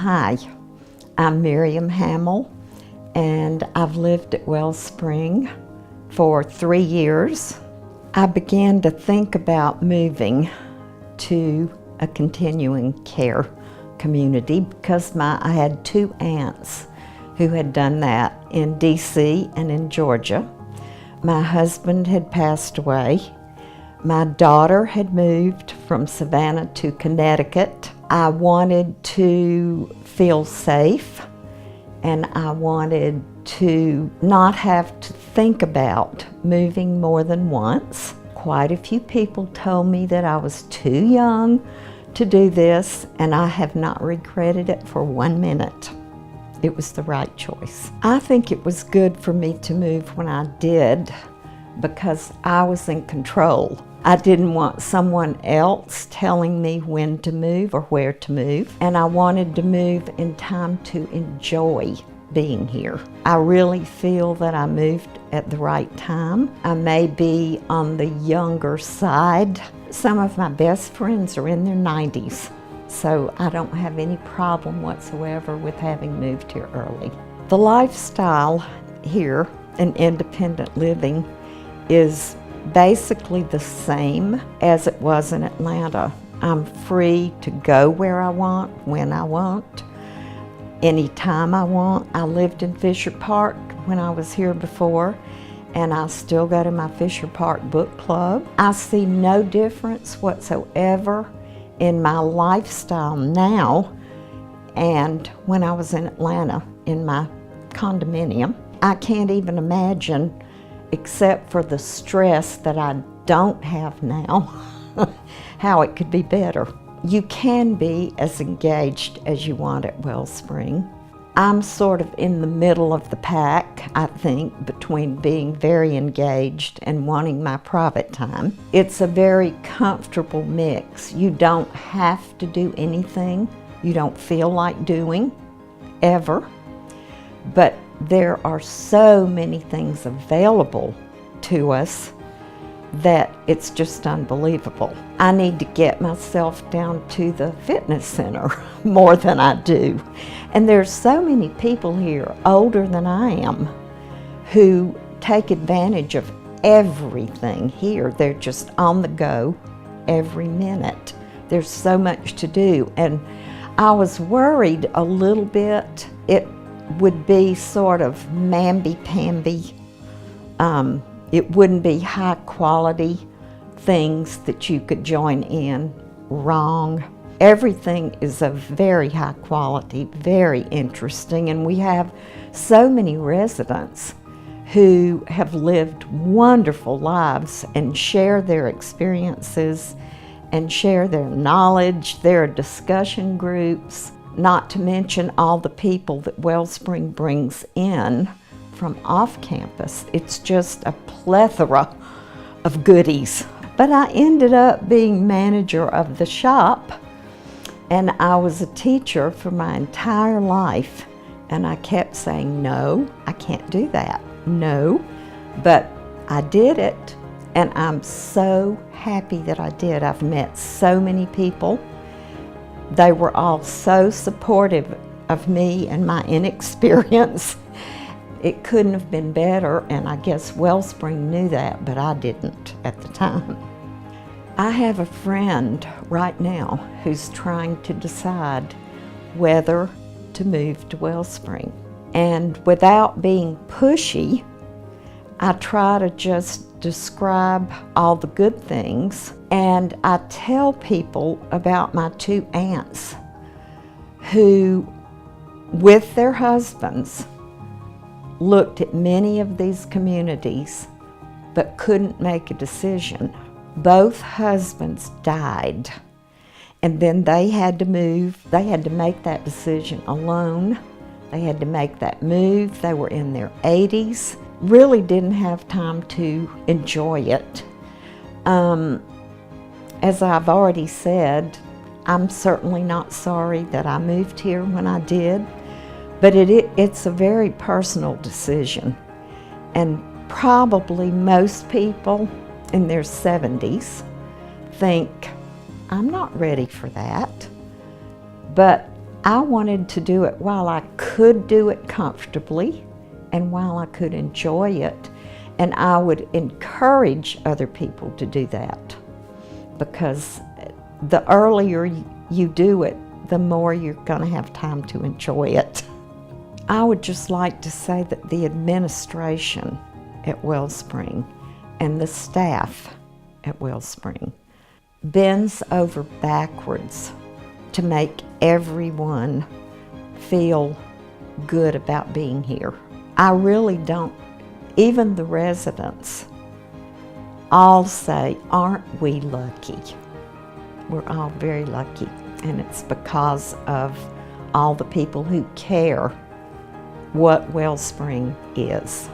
Hi, I'm Miriam Hamill, and I've lived at Wellspring for 3 years. I began to think about moving to a continuing care community because I had 2 aunts who had done that in DC and in Georgia. My husband had passed away. My daughter had moved from Savannah to Connecticut. I wanted to feel safe, and I wanted to not have to think about moving more than once. Quite a few people told me that I was too young to do this, and I have not regretted it for 1 minute. It was the right choice. I think it was good for me to move when I did because I was in control. I didn't want someone else telling me when to move or where to move, and I wanted to move in time to enjoy being here. I really feel that I moved at the right time. I may be on the younger side. Some of my best friends are in their 90s, so I don't have any problem whatsoever with having moved here early. The lifestyle here in independent living is basically the same as it was in Atlanta. I'm free to go where I want, when I want, anytime I want. I lived in Fisher Park when I was here before, and I still go to my Fisher Park book club. I see no difference whatsoever in my lifestyle now and when I was in Atlanta in my condominium. I can't even imagine, except for the stress that I don't have now, how it could be better. You can be as engaged as you want at Wellspring. I'm sort of in the middle of the pack, I think, between being very engaged and wanting my private time. It's a very comfortable mix. You don't have to do anything you don't feel like doing, ever. But there are so many things available to us that it's just unbelievable. I need to get myself down to the fitness center more than I do. And there's so many people here, older than I am, who take advantage of everything here. They're just on the go every minute. There's so much to do. And I was worried a little bit it would be sort of mamby-pamby. It wouldn't be high quality things that you could join in. Wrong. Everything is of very high quality, very interesting, and we have so many residents who have lived wonderful lives and share their experiences and share their knowledge. There are discussion groups, not to mention all the people that Wellspring brings in from off campus. It's just a plethora of goodies. But I ended up being manager of the shop, and I was a teacher for my entire life, and I kept saying, no, I can't do that, no, but I did it, and I'm so happy that I did. I've met so many people. They were all so supportive of me and my inexperience. It couldn't have been better, and I guess Wellspring knew that, but I didn't at the time. I have a friend right now who's trying to decide whether to move to Wellspring. And without being pushy, I try to just describe all the good things, and I tell people about my 2 aunts who, with their husbands, looked at many of these communities but couldn't make a decision. Both husbands died, and then they had to move. They had to make that decision alone. They had to make that move. They were in their 80s, really didn't have time to enjoy it. As I've already said, I'm certainly not sorry that I moved here when I did. But it's a very personal decision, and probably most people in their 70s think, I'm not ready for that. But I wanted to do it while I could do it comfortably and while I could enjoy it. And I would encourage other people to do that, because the earlier you do it, the more you're going to have time to enjoy it. I would just like to say that the administration at Wellspring and the staff at Wellspring bends over backwards to make everyone feel good about being here. I really don't, even the residents all say, aren't we lucky? We're all very lucky, and it's because of all the people who care what Wellspring is.